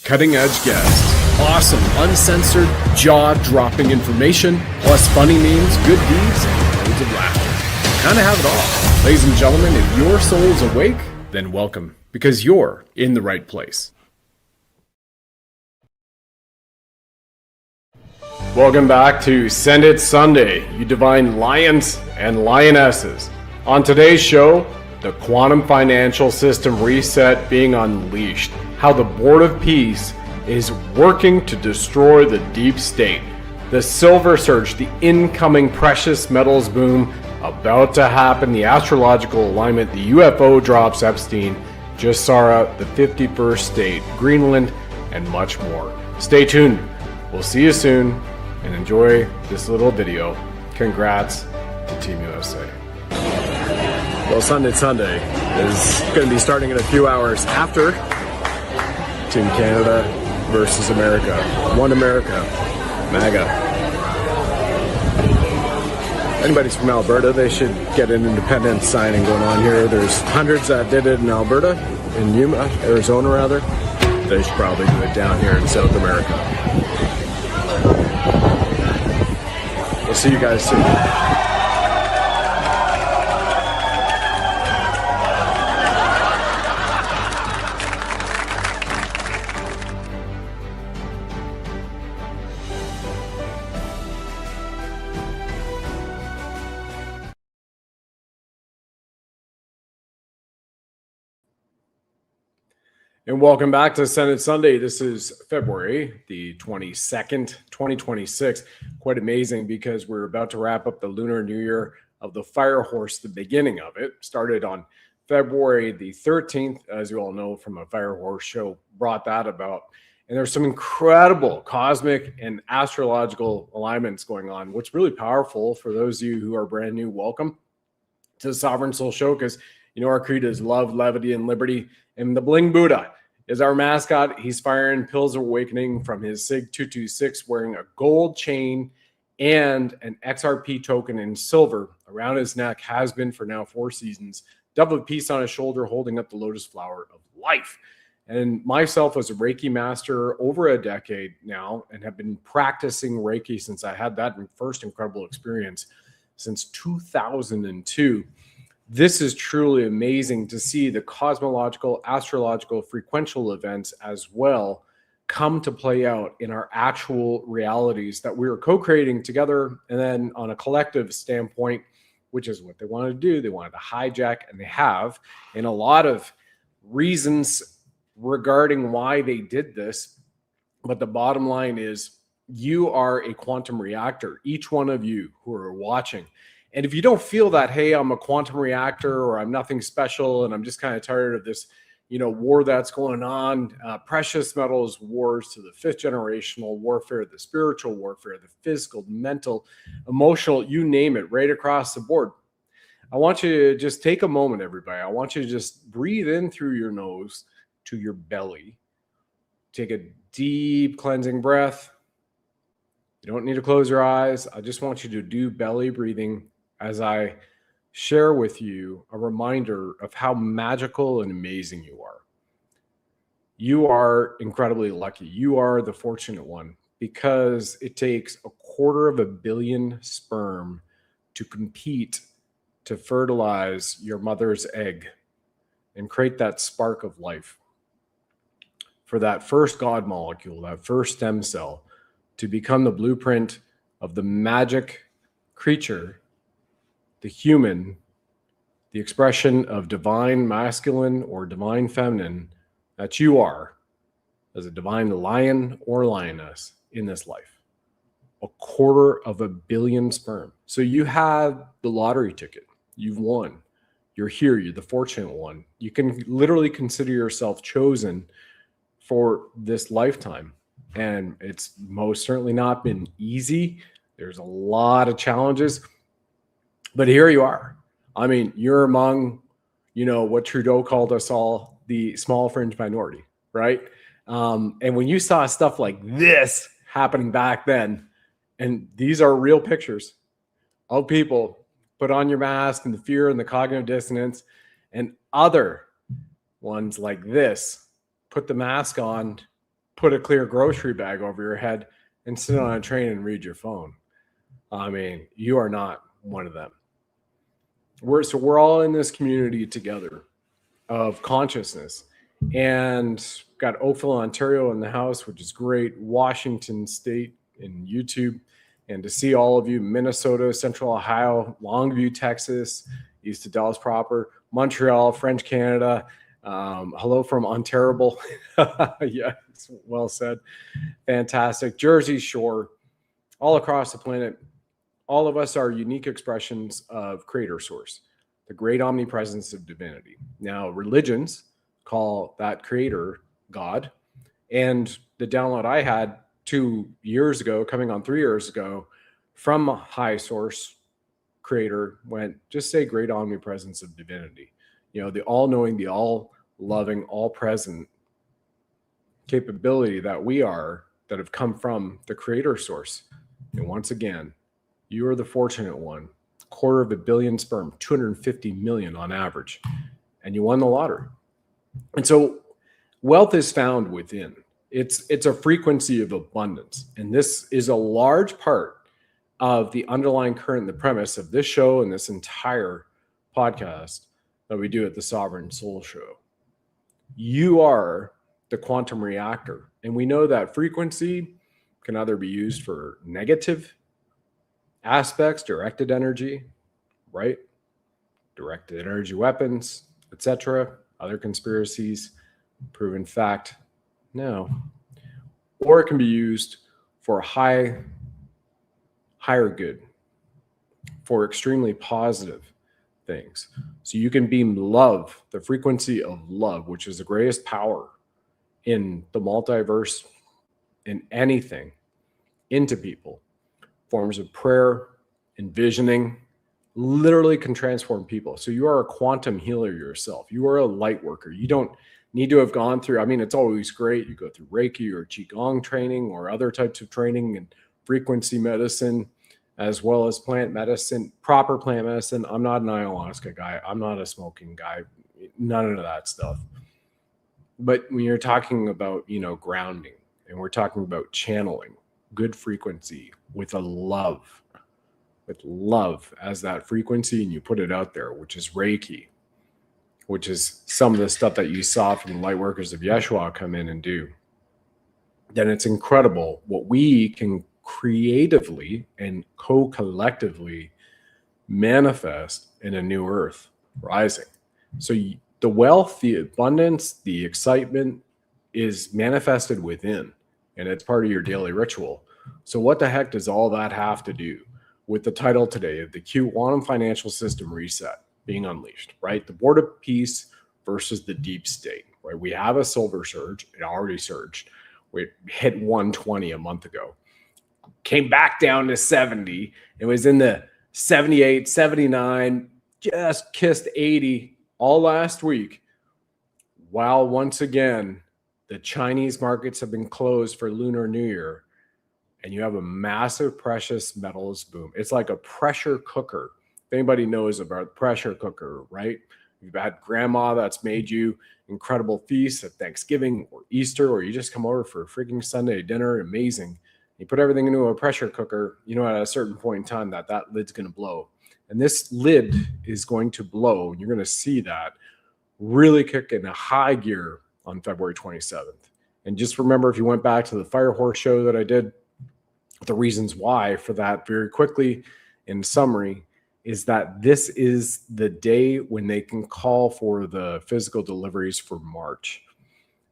cutting-edge guests, awesome, uncensored, jaw-dropping information, plus funny memes, good deeds, and loads of laughter. Kind of have it all. Ladies and gentlemen, if your soul is awake, then welcome, because you're in the right place. Welcome back to Send It Sunday, you divine lions and lionesses. On today's show, the quantum financial system reset being unleashed, how the Board of Peace is working to destroy the deep state, the silver surge, the incoming precious metals boom about to happen, the astrological alignment, the UFO drops Epstein, GESARA, the 51st state, Greenland, and much more. Stay tuned. We'll see you soon, and enjoy this little video. Congrats to Team USA. Well, Sunday is going to be starting in a few hours after Team Canada versus America. One America, MAGA. Anybody's from Alberta, they should get an independence signing going on here. There's hundreds that did it in Alberta, in Yuma, Arizona rather. They should probably do it down here in South America. We'll see you guys soon. And welcome back to Senate Sunday. This is February the 22nd, 2026. Quite amazing because we're about to wrap up the Lunar New Year of the Fire Horse. The beginning of it started on February the 13th, as you all know from a Fire Horse show, brought that about. And there's some incredible cosmic and astrological alignments going on, which is really powerful for those of you who are brand new. Welcome to the Sovereign Soul Show, because you know our creed is love, levity, and liberty. And the Bling Buddha is our mascot. He's firing pills of awakening from his SIG 226, wearing a gold chain and an XRP token in silver around his neck, has been for now 4 seasons. Dove of peace on his shoulder, holding up the lotus flower of life. And myself was a Reiki master over a decade now, and have been practicing Reiki since I had that first incredible experience since 2002. This is truly amazing to see the cosmological, astrological, frequential events as well come to play out in our actual realities that we are co-creating together. And then on a collective standpoint, which is what they wanted to do, they wanted to hijack, and they have, in a lot of reasons regarding why they did this. But the bottom line is you are a quantum reactor, each one of you who are watching. And if you don't feel that, hey, I'm a quantum reactor, or I'm nothing special, and I'm just kind of tired of this, war that's going on, precious metals wars to the 5th generational warfare, the spiritual warfare, the physical, mental, emotional, you name it, right across the board. I want you to just take a moment, everybody. I want you to just breathe in through your nose to your belly. Take a deep cleansing breath. You don't need to close your eyes. I just want you to do belly breathing as I share with you a reminder of how magical and amazing you are. You are incredibly lucky. You are the fortunate one, because it takes 250 million sperm to compete to fertilize your mother's egg and create that spark of life. For that first God molecule, that first stem cell, to become the blueprint of the magic creature, the human, the expression of divine masculine or divine feminine that you are as a divine lion or lioness in this life. 250 million sperm. So you have the lottery ticket. You've won. You're here. You're the fortunate one. You can literally consider yourself chosen for this lifetime. And it's most certainly not been easy. There's a lot of challenges. But here you are. I mean, you're among, what Trudeau called us all, the small fringe minority, right? And when you saw stuff like this happening back then, and these are real pictures of people, put on your mask and the fear and the cognitive dissonance, and other ones like this, put the mask on put a clear grocery bag over your head and sit on a train and read your phone. I mean, you are not one of them. We're all in this community together of consciousness, and got Oakville, Ontario in the house, which is great. Washington State in YouTube, and to see all of you, Minnesota, Central Ohio, Longview, Texas, east of Dallas proper, Montreal, French Canada. Hello from Ontario. Yeah, well said. Fantastic. Jersey Shore, all across the planet. All of us are unique expressions of Creator Source, the great omnipresence of divinity. Now, religions call that Creator God. And the download I had 2 years ago, coming on 3 years ago, from High Source Creator went, just say great omnipresence of divinity. You know, the all-knowing, the all-loving, all-present capability that we are, that have come from the Creator Source. And once again, you are the fortunate one. 250 million sperm, 250 million on average, and you won the lottery. And so wealth is found within. It's a frequency of abundance. And this is a large part of the underlying current, the premise of this show and this entire podcast that we do at the Sovereign Soul Show. You are the quantum reactor. And we know that frequency can either be used for negative aspects, directed energy, right? Directed energy weapons, etc. Other conspiracies, proven fact, no. Or it can be used for higher good, for extremely positive things. So you can beam love, the frequency of love, which is the greatest power in the multiverse, in anything, into people. Forms of prayer, envisioning, literally can transform people. So you are a quantum healer yourself. You are a light worker. You don't need to have gone through, I mean, it's always great. You go through Reiki or Qigong training or other types of training and frequency medicine, as well as plant medicine, proper plant medicine. I'm not an ayahuasca guy. I'm not a smoking guy. None of that stuff. But when you're talking about, you know, grounding, and we're talking about channeling, good frequency with love as that frequency, and you put it out there, which is Reiki, which is some of the stuff that you saw from the light workers of Yeshua come in and do, then it's incredible what we can creatively and co-collectively manifest in a new earth rising. So the wealth, the abundance, the excitement is manifested within, and it's part of your daily ritual. So what the heck does all that have to do with the title today of the Quantum Financial System Reset being unleashed, right? The Board of Peace versus the deep state, right? We have a silver surge. It already surged. We hit 120 a month ago. Came back down to 70. It was in the 78, 79, just kissed 80 all last week. While once again, the Chinese markets have been closed for Lunar New Year, and you have a massive precious metals boom. It's like a pressure cooker. If anybody knows about pressure cooker, right? You've had grandma that's made you incredible feasts at Thanksgiving or Easter, or you just come over for a freaking Sunday dinner, amazing. You put everything into a pressure cooker, you know, at a certain point in time that lid's going to blow. And this lid is going to blow. You're going to see that really kick in a high gear on February 27th. And just remember, if you went back to the Fire Horse show that I did, the reasons why for that very quickly in summary is that this is the day when they can call for the physical deliveries for March.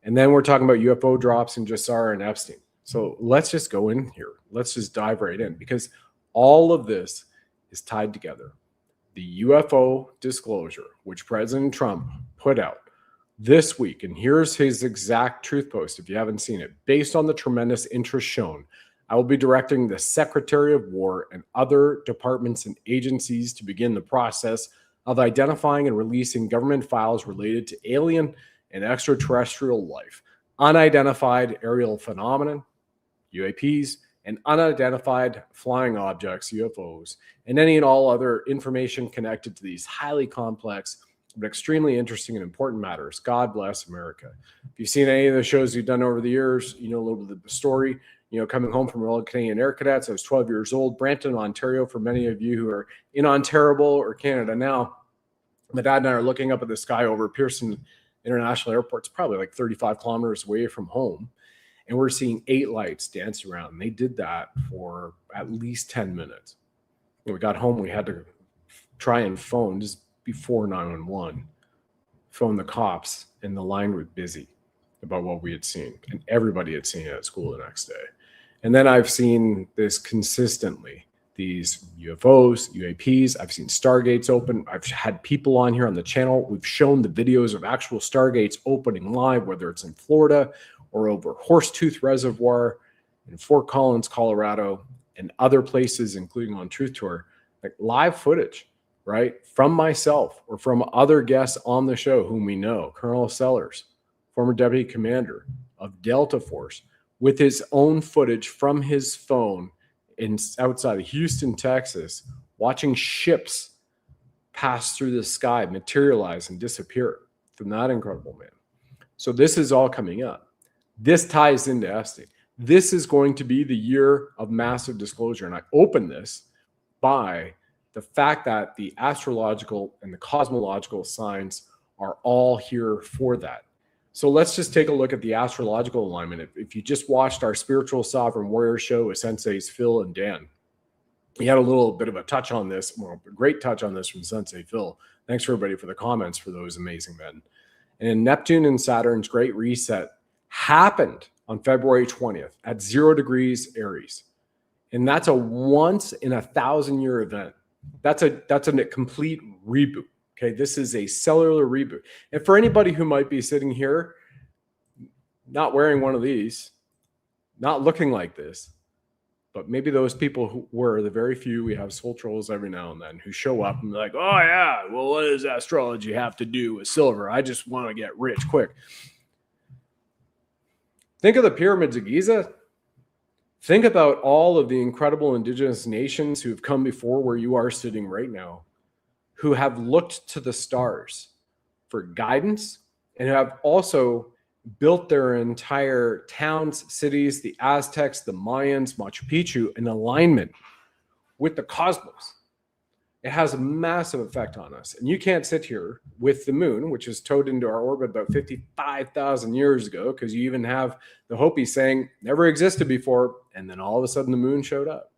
And then we're talking about UFO drops and GESARA and Epstein. So let's just go in here. Let's just dive right in, because all of this is tied together. The UFO disclosure, which President Trump put out this week, and here's his exact truth post if you haven't seen it. Based on the tremendous interest shown, I will be directing the Secretary of War and other departments and agencies to begin the process of identifying and releasing government files related to alien and extraterrestrial life, unidentified aerial phenomenon, UAPs, and unidentified flying objects, UFOs, and any and all other information connected to these highly complex but extremely interesting and important matters. God bless America. If you've seen any of the shows we've done over the years, you know a little bit of the story. You know, coming home from Royal Canadian Air Cadets, I was 12 years old, Brampton, Ontario. For many of you who are in Ontario or Canada now, my dad and I are looking up at the sky over Pearson International Airport. It's probably like 35 kilometers away from home. And we're seeing 8 lights dance around. And they did that for at least 10 minutes. When we got home, we had to try and phone just before 911, phone the cops, and the line was busy about what we had seen. And everybody had seen it at school the next day. And then I've seen this consistently, these UFOs, UAPs. I've seen Stargates open. I've had people on here on the channel. We've shown the videos of actual Stargates opening live, whether it's in Florida or over Horsetooth Reservoir in Fort Collins, Colorado, and other places, including on Truth Tour, like live footage, right? From myself or from other guests on the show whom we know, Colonel Sellers, former deputy commander of Delta Force, with his own footage from his phone outside of Houston, Texas, watching ships pass through the sky, materialize, and disappear from that incredible man. So this is all coming up. This ties into Epstein. This is going to be the year of massive disclosure. And I open this by the fact that the astrological and the cosmological signs are all here for that. So let's just take a look at the astrological alignment. If you just watched our Spiritual Sovereign Warrior show with Senseis Phil and Dan, he had a little bit of a touch on this, well, a great touch on this from Sensei Phil. Thanks for everybody for the comments for those amazing men. And Neptune and Saturn's great reset happened on February 20th at 0 degrees Aries. And that's a once in a 1,000-year event. That's a complete reboot. Okay, this is a cellular reboot. And for anybody who might be sitting here, not wearing one of these, not looking like this, but maybe those people who were the very few, we have soul trolls every now and then who show up and be like, oh yeah, well, what does astrology have to do with silver? I just want to get rich quick. Think of the pyramids of Giza. Think about all of the incredible indigenous nations who have come before where you are sitting right now, who have looked to the stars for guidance and have also built their entire towns, cities, the Aztecs, the Mayans, Machu Picchu, in alignment with the cosmos. It has a massive effect on us. And you can't sit here with the moon, which is towed into our orbit about 55,000 years ago, because you even have the Hopi saying never existed before, and then all of a sudden the moon showed up.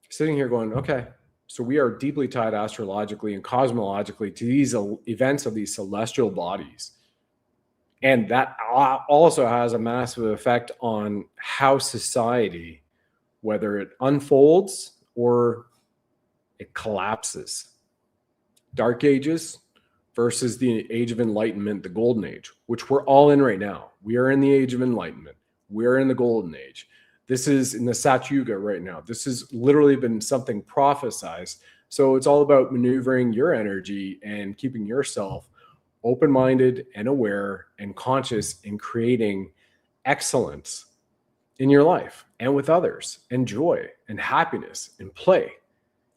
Sitting here going, okay, so we are deeply tied astrologically and cosmologically to these events of these celestial bodies. And that also has a massive effect on how society, whether it unfolds or it collapses. Dark Ages versus the Age of Enlightenment, the Golden Age, which we're all in right now. We are in the Age of Enlightenment. We're in the Golden Age. This is in the Satyuga right now. This has literally been something prophesized. So it's all about maneuvering your energy and keeping yourself open-minded and aware and conscious in creating excellence in your life and with others, and joy and happiness and play,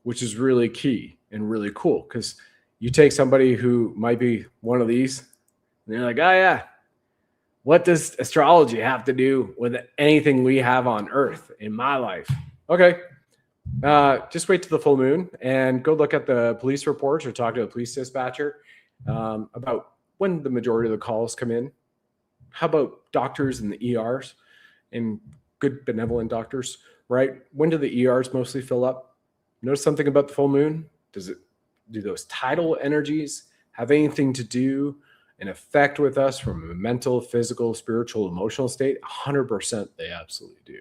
which is really key and really cool. Because you take somebody who might be one of these and they're like, oh yeah, what does astrology have to do with anything we have on earth in my life? Okay, just wait till the full moon and go look at the police reports or talk to a police dispatcher about when the majority of the calls come in. How about doctors in the ERs and good benevolent doctors, right? When do the ERs mostly fill up? Notice something about the full moon? Do those tidal energies have anything to do and affect with us from a mental, physical, spiritual, emotional state? 100% they absolutely do.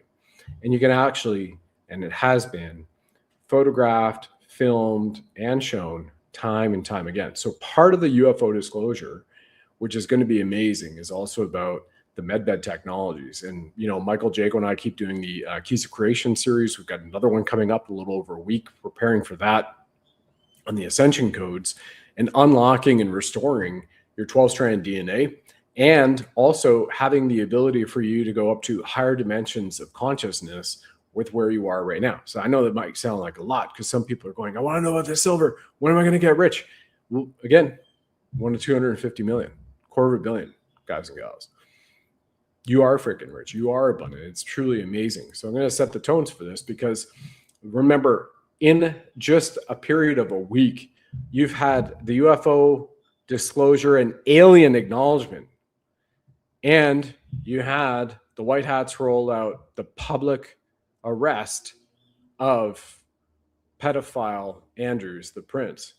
And you can actually, and it has been, photographed, filmed, and shown time and time again. So part of the UFO disclosure, which is going to be amazing, is also about the medbed technologies. And, you know, Michael Jago and I keep doing the Keys of Creation series. We've got another one coming up a little over a week, preparing for that on the Ascension codes and unlocking and restoring your 12-strand DNA, and also having the ability for you to go up to higher dimensions of consciousness with where you are right now. So I know that might sound like a lot because some people are going, I want to know about the silver. When am I going to get rich? Again, 1 to 250 million, quarter of a billion, guys and gals. You are freaking rich. You are abundant. It's truly amazing. So I'm going to set the tones for this because remember, in just a period of a week, you've had the UFO disclosure and alien acknowledgement. And you had the White Hats roll out the public arrest of pedophile Andrews, the prince.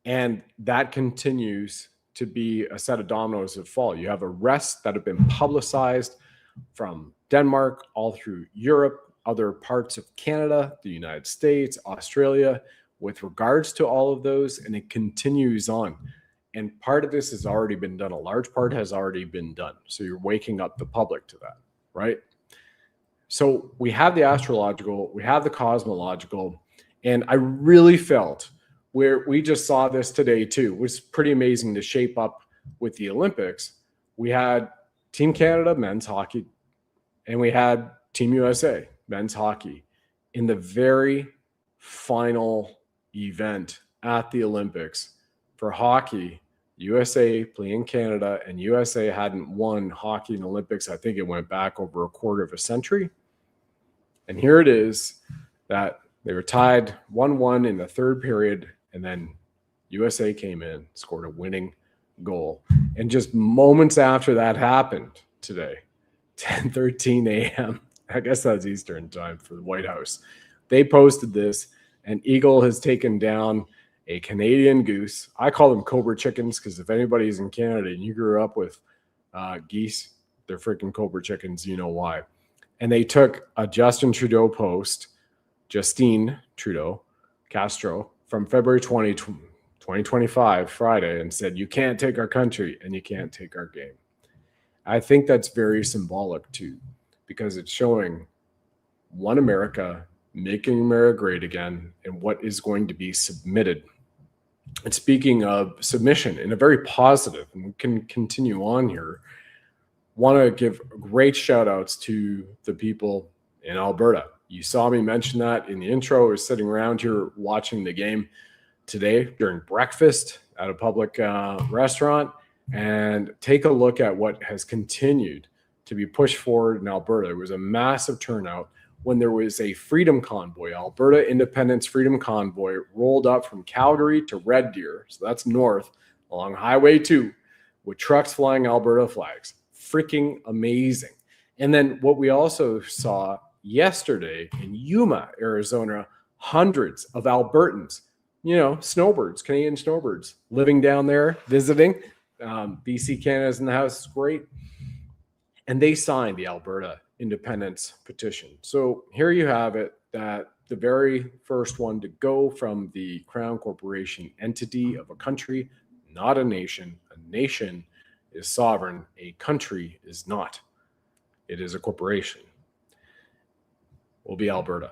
And that continues to be a set of dominoes that fall. You have arrests that have been publicized from Denmark all through Europe, other parts of Canada, the United States, Australia, with regards to all of those, and it continues on. And part of this has already been done. A large part has already been done. So you're waking up the public to that, right? So we have the astrological, we have the cosmological, and I really felt where we just saw this today too. It was pretty amazing to shape up with the Olympics. We had Team Canada men's hockey, and we had Team USA men's hockey in the very final event at the Olympics. For hockey, USA playing Canada, and USA hadn't won hockey in the Olympics. I think it went back over a quarter of a century. And here it is that they were tied 1-1 in the third period, and then USA came in, scored a winning goal. And just moments after that happened today, 10:13 a.m., I guess that's Eastern time for the White House, they posted this, and Eagle has taken down a Canadian goose. I call them Cobra chickens because if anybody's in Canada and you grew up with geese, they're freaking Cobra chickens. You know why. And they took a Justin Trudeau post, Justine Trudeau Castro, from February 2025, Friday, and said, you can't take our country and you can't take our game. I think that's very symbolic too, because it's showing one America, making America great again, and what is going to be submitted. And speaking of submission, in a very positive, and we can continue on here, want to give great shout outs to the people in Alberta. You saw me mention that in the intro. I was sitting around here watching the game today during breakfast at a public restaurant, and take a look at what has continued to be pushed forward in Alberta. It was a massive turnout when there was a freedom convoy, Alberta Independence Freedom Convoy, rolled up from Calgary to Red Deer, so that's north, along Highway 2, with trucks flying Alberta flags. Freaking amazing. And then what we also saw yesterday in Yuma, Arizona, hundreds of Albertans, snowbirds, Canadian snowbirds, living down there, visiting. BC Canada's in the house, it's great. And they signed the Alberta independence petition. So here you have it, that the very first one to go from the Crown Corporation entity of a country, not a nation. A nation is sovereign. A country is not. It is a corporation. Will be Alberta.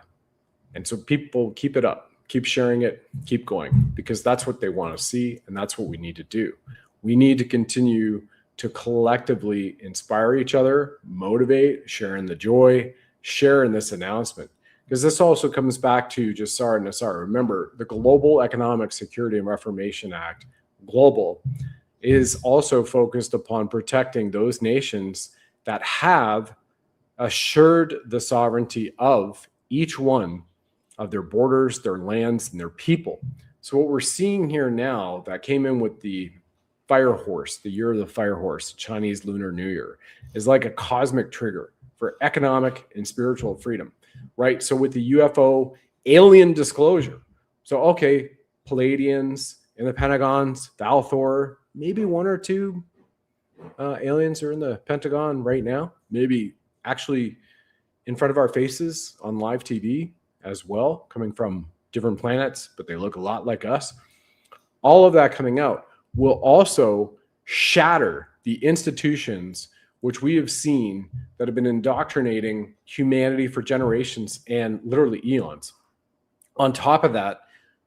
And so people keep it up, keep sharing it, keep going, because that's what they want to see, and that's what we need to do. We need to continue to collectively inspire each other, motivate, share in the joy, share in this announcement. Because this also comes back to GESARA and NESARA. Remember, the Global Economic Security and Reformation Act, global, is also focused upon protecting those nations that have assured the sovereignty of each one of their borders, their lands, and their people. So what we're seeing here now that came in with the Fire Horse, the year of the Fire Horse, Chinese Lunar New Year, is like a cosmic trigger for economic and spiritual freedom, right? So with the UFO alien disclosure, so okay, Palladians in the Pentagons, Valthor, maybe one or two aliens are in the Pentagon right now, maybe actually in front of our faces on live TV as well, coming from different planets, but they look a lot like us. All of that coming out will also shatter the institutions which we have seen that have been indoctrinating humanity for generations and literally eons. On top of that,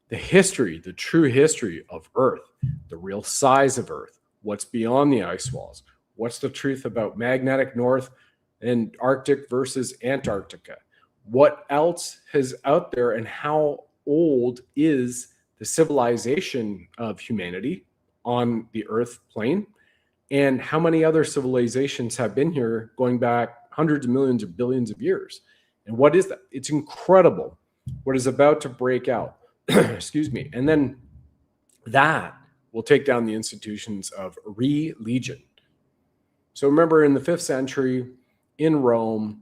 the history, the true history of Earth, the real size of Earth, what's beyond the ice walls, what's the truth about magnetic north and Arctic versus Antarctica, what else is out there, and how old is the civilization of humanity on the earth plane, and how many other civilizations have been here going back hundreds of millions or billions of years. And what is that? It's incredible what is about to break out. Excuse me. And then that will take down the institutions of religion. So remember, in the 5th century in Rome,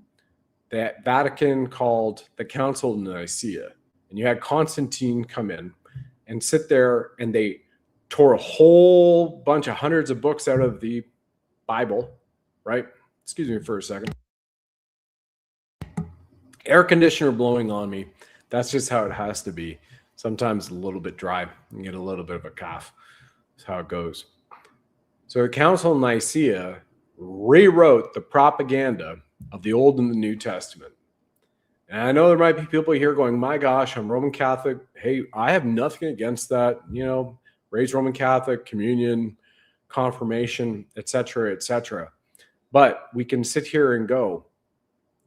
the Vatican called the Council of Nicaea, and you had Constantine come in and sit there, and they tore a whole bunch of hundreds of books out of the Bible, right? Excuse me for a second. Air conditioner blowing on me. That's just how it has to be. Sometimes a little bit dry and get a little bit of a cough. That's how it goes. So the Council of Nicaea rewrote the propaganda of the Old and the New Testament. And I know there might be people here going, my gosh, I'm Roman Catholic. Hey, I have nothing against that. You know, raised Roman Catholic, communion, confirmation, etc., etc. But we can sit here and go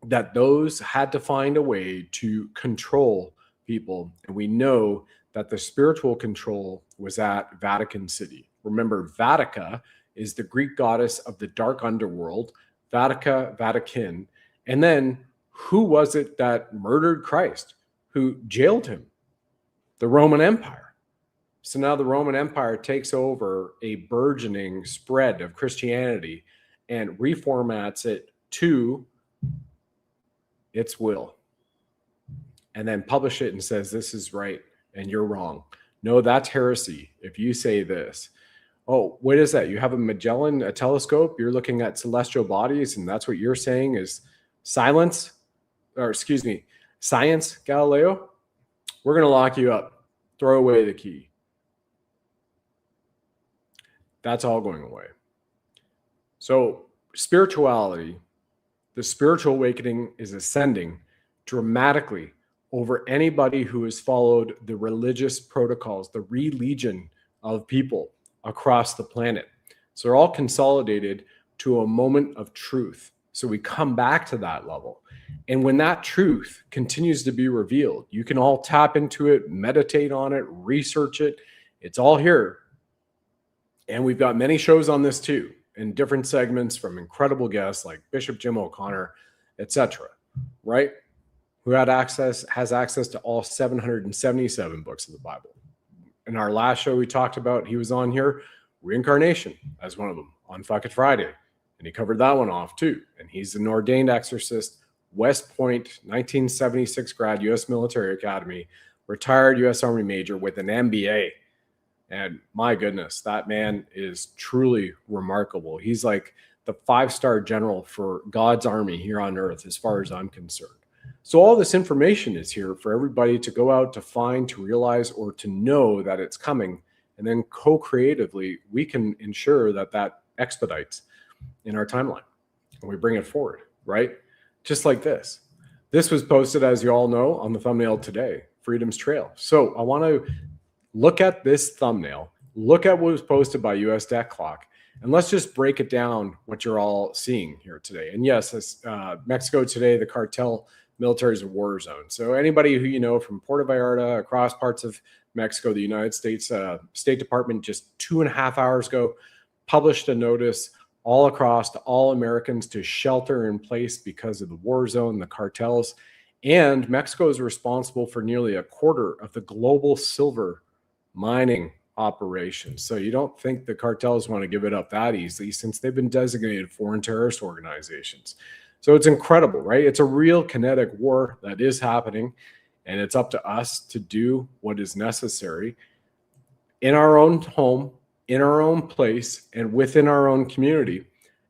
that those had to find a way to control people. And we know that the spiritual control was at Vatican City. Remember, Vatica is the Greek goddess of the dark underworld, Vatica, Vatican. And then who was it that murdered Christ? Who jailed him? The Roman Empire. So now the Roman Empire takes over a burgeoning spread of Christianity and reformats it to its will. And then publish it and says, this is right and you're wrong. No, that's heresy if you say this. Oh, what is that? You have a Magellan, a telescope, you're looking at celestial bodies, and that's what you're saying is science, Galileo? We're going to lock you up. Throw away the key. That's all going away. So spirituality, the spiritual awakening is ascending dramatically over anybody who has followed the religious protocols, the religion of people across the planet. So they're all consolidated to a moment of truth. So we come back to that level. And when that truth continues to be revealed, you can all tap into it, meditate on it, research it. It's all here. And we've got many shows on this too, in different segments from incredible guests like Bishop Jim O'Connor, etc. Right? Who has access to all 777 books of the Bible. In our last show we talked about, he was on here, reincarnation as one of them on Fuck It Friday. And he covered that one off too. And he's an ordained exorcist, West Point, 1976 grad, U.S. Military Academy, retired U.S. Army major with an MBA. And my goodness, that man is truly remarkable. He's like the 5-star general for God's army here on earth, as far as I'm concerned. So all this information is here for everybody to go out to find, to realize, or to know that it's coming. And then co-creatively, we can ensure that that expedites in our timeline. And we bring it forward, right? Just like this. This was posted, as you all know, on the thumbnail today, Freedom's Trail. So I want to look at this thumbnail, look at what was posted by US Debt Clock, and let's just break it down what you're all seeing here today. And yes, Mexico today, the cartel military is a war zone. So anybody who you know from Puerto Vallarta, across parts of Mexico, the United States State Department just 2.5 hours ago published a notice all across to all Americans to shelter in place because of the war zone, the cartels. And Mexico is responsible for nearly 1/4 of the global silver mining operations. So you don't think the cartels want to give it up that easily, since they've been designated foreign terrorist organizations. So it's incredible, right? It's a real kinetic war that is happening, and it's up to us to do what is necessary in our own home, in our own place, and within our own community,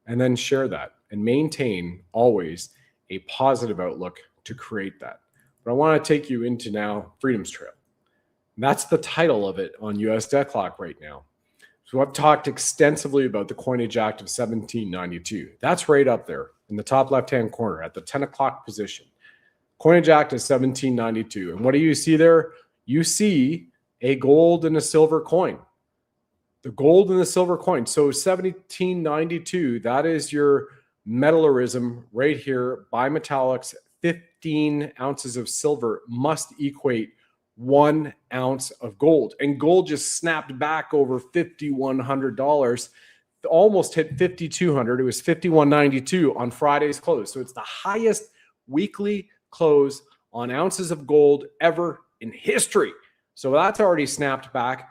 and then share that and maintain always a positive outlook to create that. But I want to take you into now Freedom's Trail. And that's the title of it on US Debt Clock right now. So I've talked extensively about the Coinage Act of 1792. That's right up there in the top left-hand corner at the 10 o'clock position. Coinage Act of 1792. And what do you see there? You see a gold and a silver coin. The gold and the silver coin. So 1792, that is your metallism right here. Bimetallics, 15 ounces of silver must equate 1 ounce of gold. And gold just snapped back over $5,100, almost hit $5,200. It was $5,192 on Friday's close. So it's the highest weekly close on ounces of gold ever in history. So that's already snapped back.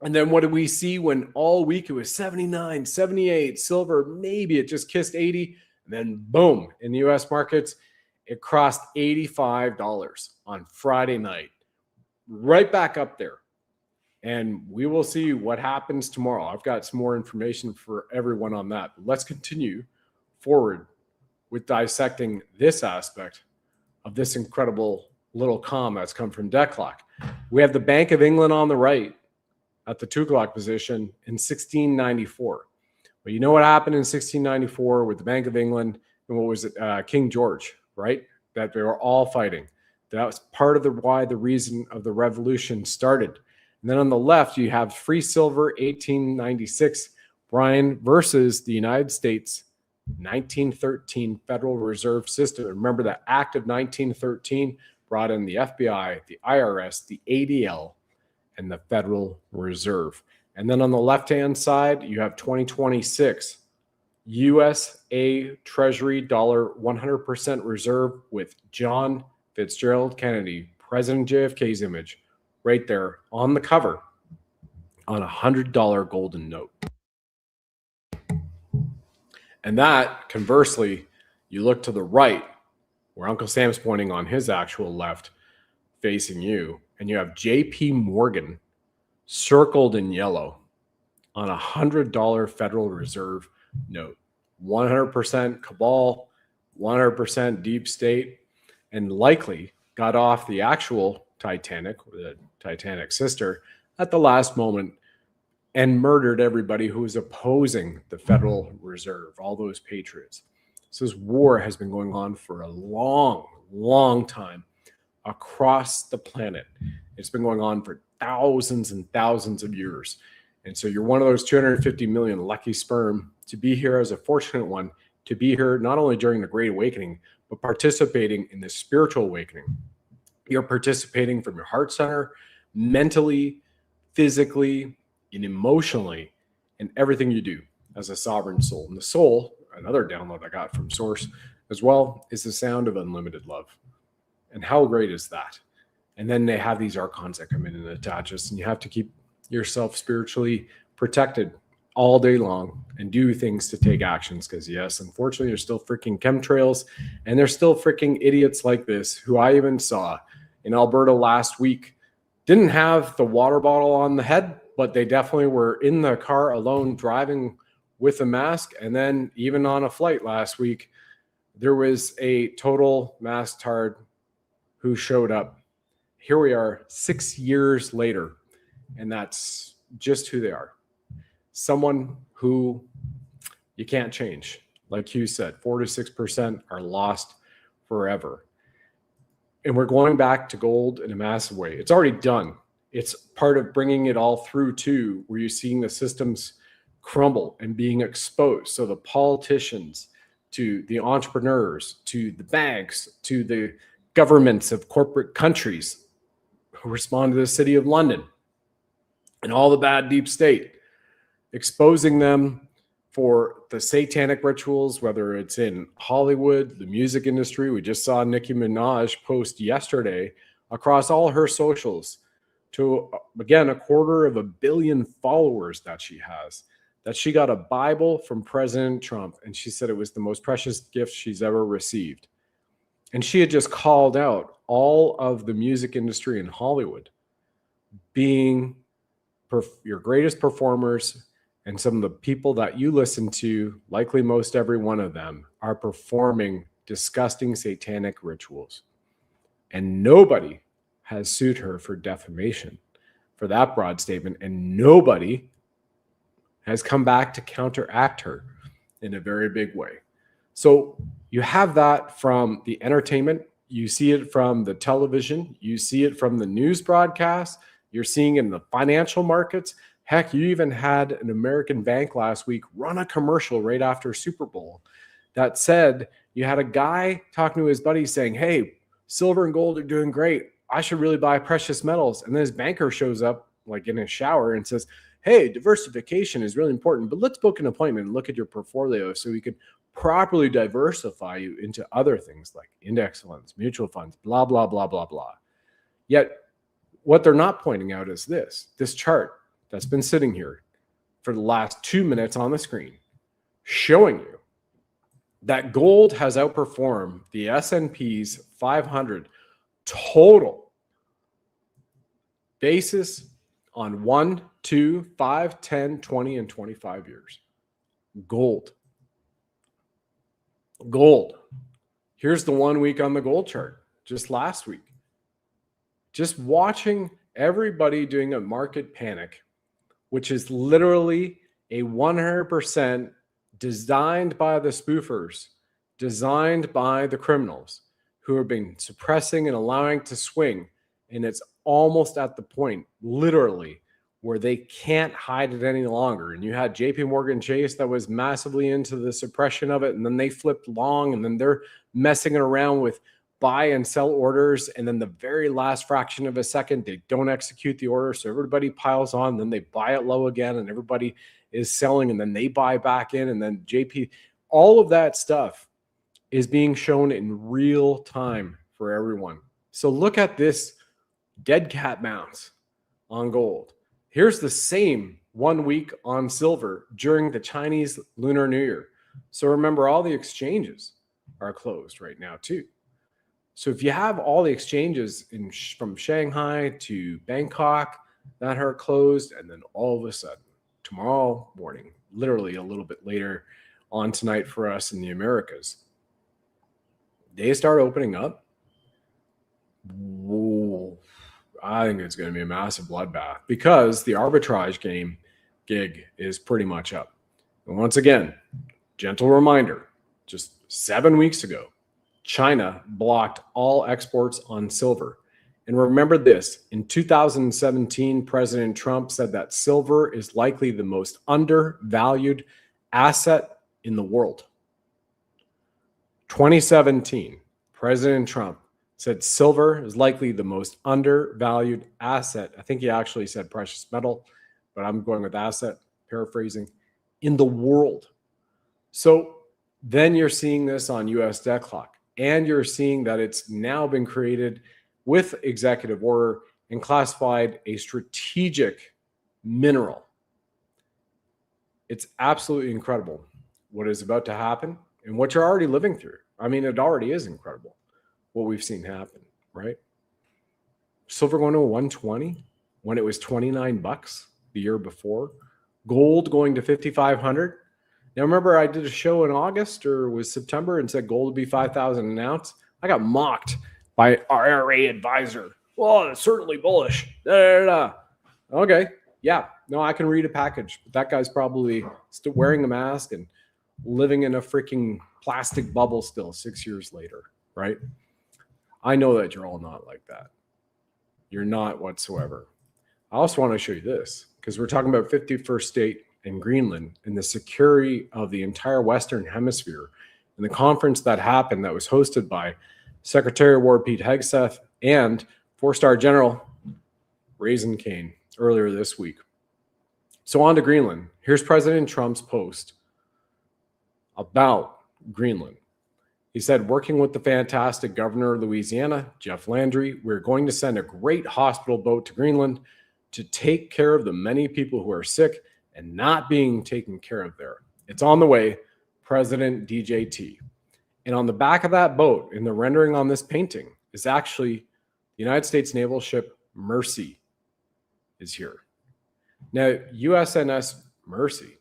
And then what did we see when all week it was 79, 78, silver, maybe it just kissed 80. And then boom, in the US markets, it crossed $85 on Friday night, right back up there. And we will see what happens tomorrow. I've got some more information for everyone on that. But let's continue forward with dissecting this aspect of this incredible little calm that's come from debt clock. We have the Bank of England on the right at the 2 o'clock position in 1694. But you know what happened in 1694 with the Bank of England and what was it? King George, right? That they were all fighting. That was part of the reason of the revolution started. And then on the left, you have free silver, 1896, Brian, versus the United States, 1913 Federal Reserve System. Remember that Act of 1913 brought in the FBI, the IRS, the ADL, and the Federal Reserve. And then on the left-hand side, you have 2026 USA Treasury dollar 100% reserve with John Fitzgerald Kennedy, President JFK's image, right there on the cover on a $100 golden note. And that, conversely, you look to the right, where Uncle Sam's pointing on his actual left, facing you, and you have JP Morgan circled in yellow on a $100 Federal Reserve note. 100% cabal, 100% deep state, and likely got off the actual Titanic, or the Titanic sister, at the last moment and murdered everybody who was opposing the Federal Reserve, all those patriots. So this war has been going on for a long, long time across the planet. It's been going on for thousands and thousands of years. And so you're one of those 250 million lucky sperm to be here as a fortunate one, to be here not only during the Great Awakening, but participating in the spiritual awakening. You're participating from your heart center, mentally, physically, and emotionally, in everything you do as a sovereign soul. And the soul, another download I got from Source as well, is the sound of unlimited love. And how great is that? And then they have these archons that come in and attach us, and you have to keep yourself spiritually protected all day long and do things to take actions. Because yes, unfortunately, there's still freaking chemtrails, and there's still freaking idiots like this who I even saw in Alberta last week. Didn't have the water bottle on the head, but they definitely were in the car alone driving with a mask. And then even on a flight last week, there was a total mask-tard who showed up. Here we are 6 years later, and that's just who they are. Someone who you can't change. Like Hugh said, 4 to 6% are lost forever. And we're going back to gold in a massive way. It's already done. It's part of bringing it all through too, where you're seeing the systems crumble and being exposed. So the politicians, to the entrepreneurs, to the banks, to the governments of corporate countries who respond to the city of London and all the bad deep state, exposing them for the satanic rituals, whether it's in Hollywood, the music industry. We just saw Nicki Minaj post yesterday across all her socials to, again, 250 million followers that she has, that she got a Bible from President Trump, and she said it was the most precious gift she's ever received. And she had just called out all of the music industry in Hollywood being your greatest performers, and some of the people that you listen to, likely most every one of them, are performing disgusting satanic rituals. And nobody has sued her for defamation for that broad statement, and nobody has come back to counteract her in a very big way. So you have that from the entertainment, you see it from the television, you see it from the news broadcasts, you're seeing it in the financial markets. Heck, you even had an American bank last week run a commercial right after Super Bowl that said, you had a guy talking to his buddy saying, hey, silver and gold are doing great. I should really buy precious metals. And then his banker shows up like in his shower and says, hey, diversification is really important, but let's book an appointment and look at your portfolio so we can properly diversify you into other things like index funds, mutual funds, blah, blah, blah, blah, blah. Yet what they're not pointing out is this chart that's been sitting here for the last 2 minutes on the screen, showing you that gold has outperformed the S&P's 500 total basis on 1, 2, 5, 10, 20, and 25 years. Gold. Here's the 1 week on the gold chart, just last week. Just watching everybody doing a market panic, which is literally a 100% designed by the spoofers, designed by the criminals who have been suppressing and allowing to swing. And it's almost at the point, literally, where they can't hide it any longer. And you had JP Morgan Chase that was massively into the suppression of it. And then they flipped long, and then they're messing it around with buy and sell orders. And then the very last fraction of a second, they don't execute the order. So everybody piles on, then they buy it low again, and everybody is selling, and then they buy back in. And then JP, all of that stuff is being shown in real time for everyone. So look at this dead cat bounce on gold. Here's the same 1 week on silver during the Chinese Lunar New Year. So remember, all the exchanges are closed right now too. So if you have all the exchanges from Shanghai to Bangkok that are closed, and then all of a sudden tomorrow morning, literally a little bit later on tonight for us in the Americas, they start opening up, whoa, I think it's going to be a massive bloodbath because the arbitrage gig is pretty much up. And once again, gentle reminder, just 7 weeks ago, China blocked all exports on silver. And remember this, in 2017, President Trump said that silver is likely the most undervalued asset in the world. 2017, President Trump said silver is likely the most undervalued asset. I think he actually said precious metal, but I'm going with asset, paraphrasing, in the world. So then you're seeing this on US debt clock, and you're seeing that it's now been created with executive order and classified a strategic mineral. It's absolutely incredible what is about to happen and what you're already living through. I mean, it already is incredible what we've seen happen, right? Silver going to 120 when it was 29 bucks the year before. Gold going to 5,500. Now, remember, I did a show in August or was September and said gold would be 5,000 an ounce. I got mocked by our IRA advisor. Well, it's certainly bullish. Okay, yeah, no, I can read a package. But that guy's probably still wearing a mask and living in a freaking plastic bubble still 6 years later, right? I know that you're all not like that. You're not whatsoever. I also want to show you this because we're talking about 51st state and Greenland and the security of the entire Western Hemisphere. And the conference that happened that was hosted by Secretary of War Pete Hegseth and 4-star General Raisin Kane earlier this week. So on to Greenland. Here's President Trump's post about Greenland. He said, working with the fantastic governor of Louisiana, Jeff Landry, we're going to send a great hospital boat to Greenland to take care of the many people who are sick and not being taken care of there. It's on the way, President DJT. And on the back of that boat, in the rendering on this painting, is actually the United States naval ship Mercy is here. Now, USNS Mercy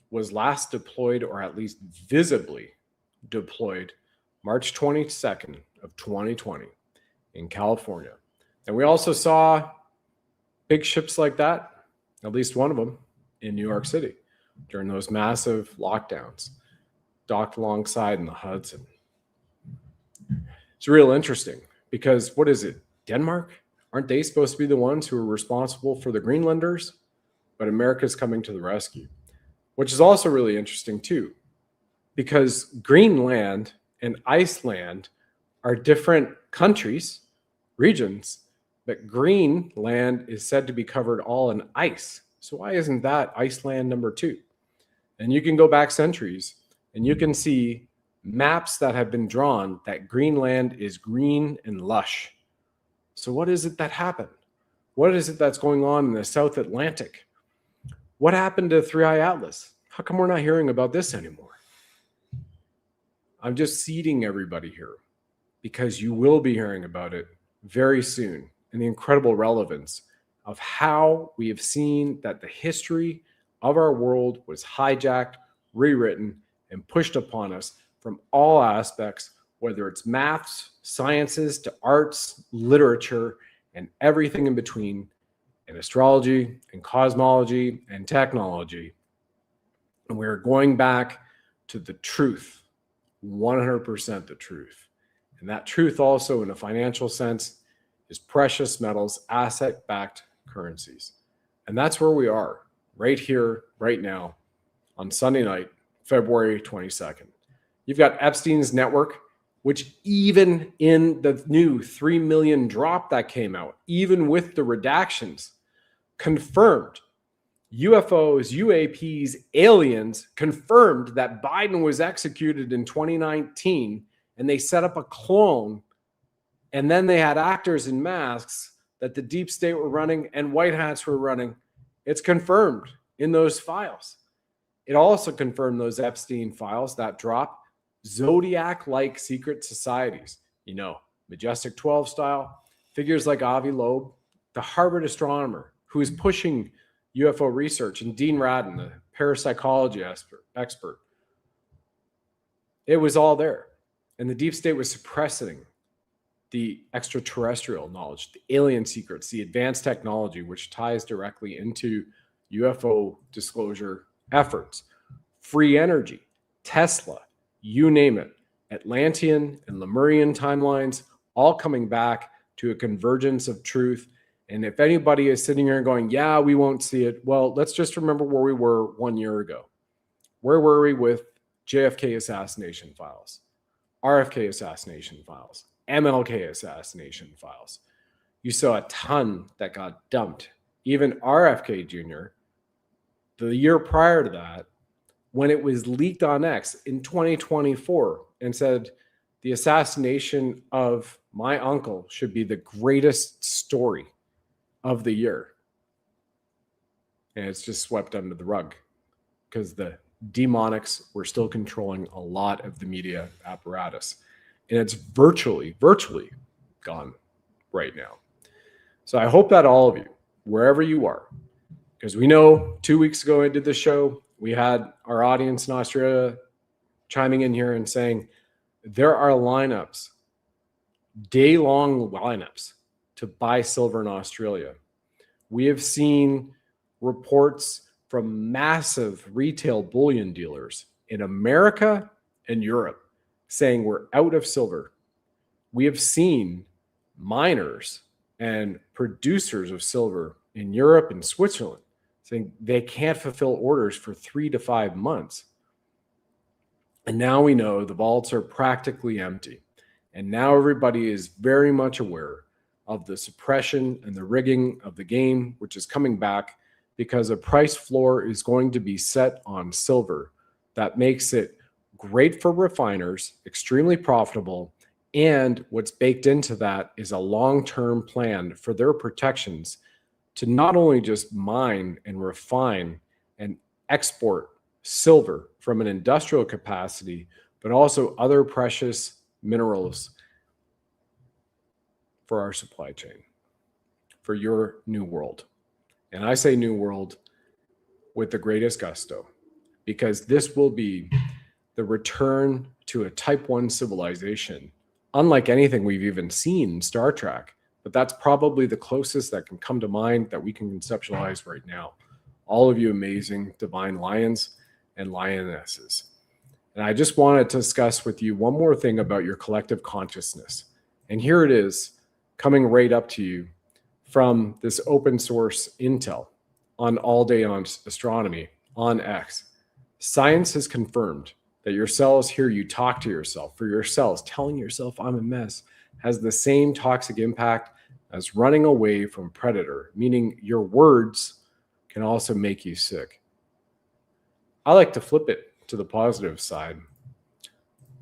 was last deployed, or at least visibly deployed, March 22nd of 2020 in California. And we also saw big ships like that, at least one of them, in New York City during those massive lockdowns, docked alongside in the Hudson. It's real interesting because what is it? Denmark? Aren't they supposed to be the ones who are responsible for the Greenlanders? But America's coming to the rescue, which is also really interesting too, because Greenland and Iceland are different countries, regions, but Greenland is said to be covered all in ice. So why isn't that Iceland number 2? And you can go back centuries and you can see maps that have been drawn that Greenland is green and lush. So what is it that happened? What is it that's going on in the South Atlantic? What happened to Three Eye Atlas? How come we're not hearing about this anymore? I'm just seeding everybody here because you will be hearing about it very soon, and the incredible relevance of how we have seen that the history of our world was hijacked, rewritten, and pushed upon us from all aspects, whether it's maths, sciences, to arts, literature, and everything in between, and astrology, and cosmology, and technology. And we're going back to the truth, 100% the truth. And that truth also in a financial sense is precious metals, asset-backed currencies. And that's where we are, right here, right now, on Sunday night, February 22nd. You've got Epstein's network, which even in the new 3 million drop that came out, even with the redactions, confirmed UFOs, UAPs, aliens, confirmed that Biden was executed in 2019, and they set up a clone, and then they had actors in masks that the deep state were running and white hats were running. It's confirmed in those files. It also confirmed those Epstein files that drop Zodiac-like secret societies, Majestic 12 style, figures like Avi Loeb, the Harvard astronomer who is pushing UFO research, and Dean Radin, the parapsychology expert. It was all there. And the deep state was suppressing the extraterrestrial knowledge, the alien secrets, the advanced technology, which ties directly into UFO disclosure efforts. Free energy, Tesla, you name it, Atlantean and Lemurian timelines, all coming back to a convergence of truth. And if anybody is sitting here going, yeah, we won't see it, well, let's just remember where we were 1 year ago. Where were we with JFK assassination files, RFK assassination files, MLK assassination files? You saw a ton that got dumped. Even RFK Jr., the year prior to that, when it was leaked on X in 2024 and said the assassination of my uncle should be the greatest story of the year. And it's just swept under the rug because the demonics were still controlling a lot of the media apparatus. And it's virtually gone right now. So I hope that all of you, wherever you are, because we know 2 weeks ago I did the show, we had our audience in Australia chiming in here and saying there are lineups, day-long lineups to buy silver in Australia. We have seen reports from massive retail bullion dealers in America and Europe saying we're out of silver. We have seen miners and producers of silver in Europe and Switzerland saying they can't fulfill orders for 3 to 5 months. And now we know the vaults are practically empty. And now everybody is very much aware of the suppression and the rigging of the game, which is coming back because a price floor is going to be set on silver that makes it great for refiners, extremely profitable, and what's baked into that is a long-term plan for their protections to not only just mine and refine and export silver from an industrial capacity, but also other precious minerals for our supply chain, for your new world. And I say new world with the greatest gusto, because this will be the return to a type 1 civilization, unlike anything we've even seen in Star Trek. But that's probably the closest that can come to mind that we can conceptualize right now. All of you amazing divine lions and lionesses. And I just wanted to discuss with you one more thing about your collective consciousness. And here it is, coming right up to you from this open source intel on All Day on Astronomy on X. Science has confirmed that your cells hear you talk to yourself, for your cells telling yourself I'm a mess, has the same toxic impact as running away from a predator, meaning your words can also make you sick. I like to flip it to the positive side.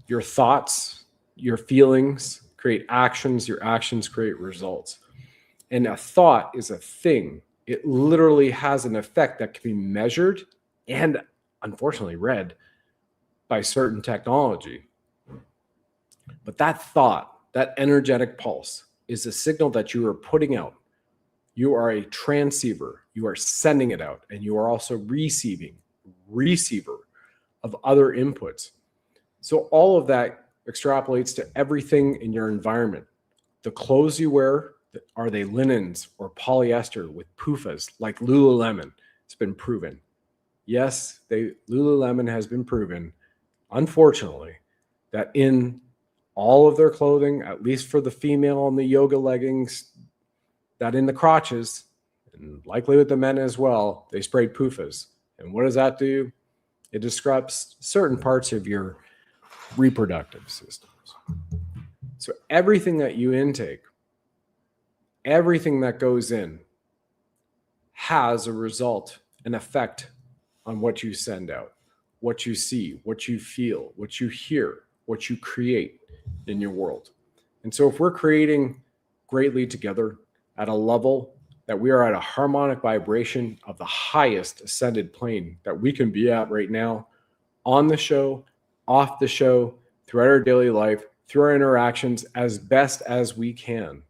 Your thoughts, your feelings create actions, your actions create results. And a thought is a thing. It literally has an effect that can be measured and unfortunately read by certain technology. But that thought, that energetic pulse, is a signal that you are putting out. You are a transceiver. You are sending it out, and you are also receiver of other inputs. So all of that extrapolates to everything in your environment. The clothes you wear, are they linens or polyester with PUFAs like Lululemon? It's been proven. Yes, Lululemon has been proven, unfortunately, that in all of their clothing, at least for the female and the yoga leggings, that in the crotches, and likely with the men as well, they sprayed PUFAs. And what does that do? It disrupts certain parts of your reproductive systems. So everything that you intake, everything that goes in, has a result, an effect on what you send out, what you see, what you feel, what you hear, what you create in your world. And so if we're creating greatly together at a level that we are at a harmonic vibration of the highest ascended plane that we can be at right now, on the show, off the show, throughout our daily life, through our interactions, as best as we can,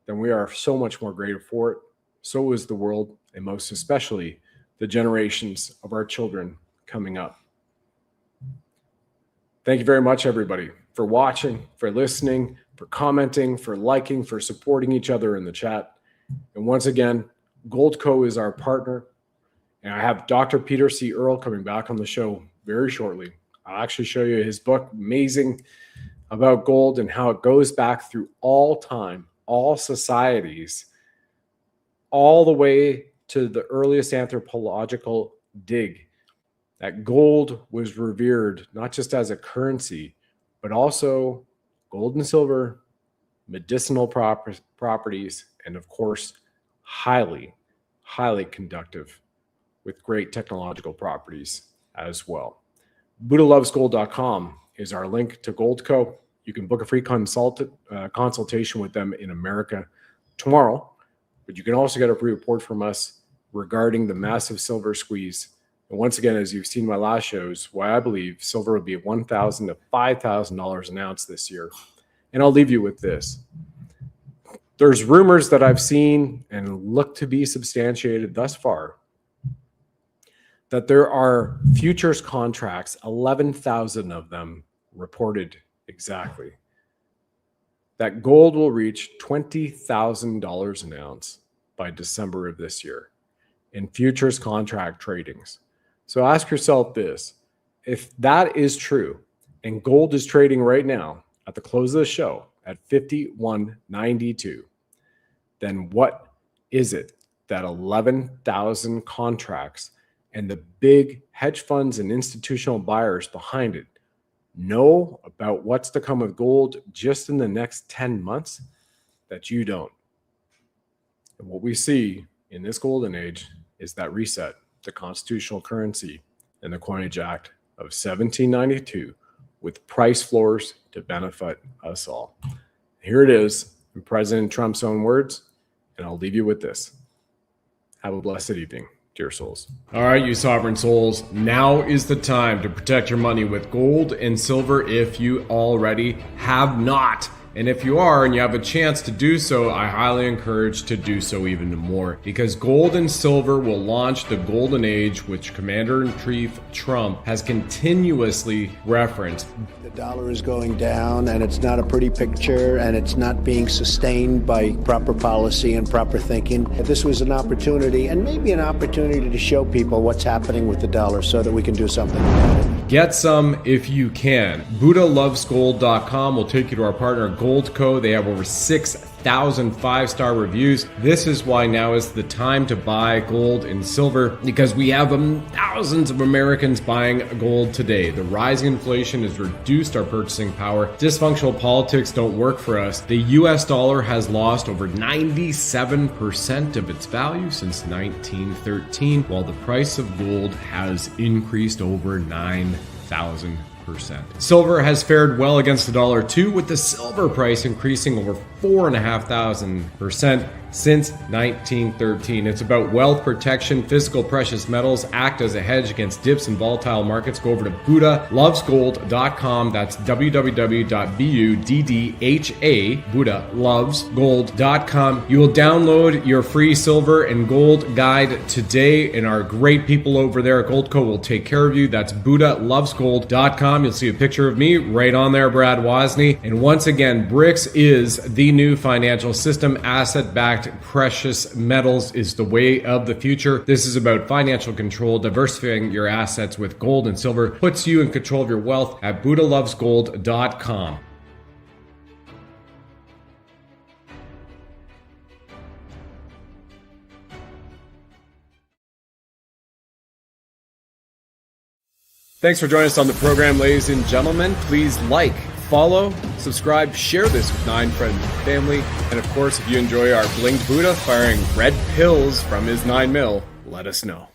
then we are so much more grateful for it. So is the world, and most especially the generations of our children coming up. Thank you very much, everybody, for watching, for listening, for commenting, for liking, for supporting each other in the chat. And once again, Goldco is our partner. And I have Dr. Peter C. Earle coming back on the show very shortly. I'll actually show you his book, amazing, about gold and how it goes back through all time, all societies, all the way to the earliest anthropological dig. That gold was revered not just as a currency, but also gold and silver, medicinal properties, and of course, highly, highly conductive with great technological properties as well. BuddhaLovesGold.com is our link to Goldco. You can book a free consultation with them in America tomorrow, but you can also get a free report from us regarding the massive silver squeeze. And once again, as you've seen my last shows, why I believe silver will be $1,000 to $5,000 an ounce this year. And I'll leave you with this. There's rumors that I've seen and look to be substantiated thus far that there are futures contracts, 11,000 of them reported exactly, that gold will reach $20,000 an ounce by December of this year in futures contract tradings. So ask yourself this: if that is true, and gold is trading right now at the close of the show at 51.92, then what is it that 11,000 contracts and the big hedge funds and institutional buyers behind it know about what's to come with gold just in the next 10 months that you don't? And what we see in this golden age is that reset, the constitutional currency and the Coinage Act of 1792 with price floors to benefit us all. Here it is in President Trump's own words, and I'll leave you with this. Have a blessed evening, dear souls. All right, you sovereign souls, now is the time to protect your money with gold and silver if you already have not. And if you are and you have a chance to do so, I highly encourage to do so even more, because gold and silver will launch the golden age, which Commander-in-Chief Trump has continuously referenced. The dollar is going down, and it's not a pretty picture, and it's not being sustained by proper policy and proper thinking. This was an opportunity, and maybe an opportunity to show people what's happening with the dollar so that we can do something about it. Get some if you can. BuddhaLovesGold.com will take you to our partner Goldco. They have over 6,000 1,000 5-star reviews. This is why now is the time to buy gold and silver, because we have thousands of Americans buying gold today. The rising inflation has reduced our purchasing power. Dysfunctional politics don't work for us. The US dollar has lost over 97% of its value since 1913, while the price of gold has increased over 9,000%. Silver has fared well against the dollar too, with the silver price increasing over 4,500% since 1913. It's about wealth protection. Physical precious metals act as a hedge against dips in volatile markets. Go over to BuddhaLovesGold.com. That's www.BUDDHA, BuddhaLovesGold.com. You will download your free silver and gold guide today, and our great people over there at Goldco will take care of you. That's BuddhaLovesGold.com. You'll see a picture of me right on there, Brad Wozni. And once again, BRICS is the new financial system. Asset-backed precious metals is the way of the future. This is about financial control. Diversifying your assets with gold and silver puts you in control of your wealth at BuddhaLovesGold.com. Thanks for joining us on the program, ladies and gentlemen. Please like, follow, subscribe, share this with 9 friends and family. And of course, if you enjoy our Bling Buddha firing red pills from his 9mm, let us know.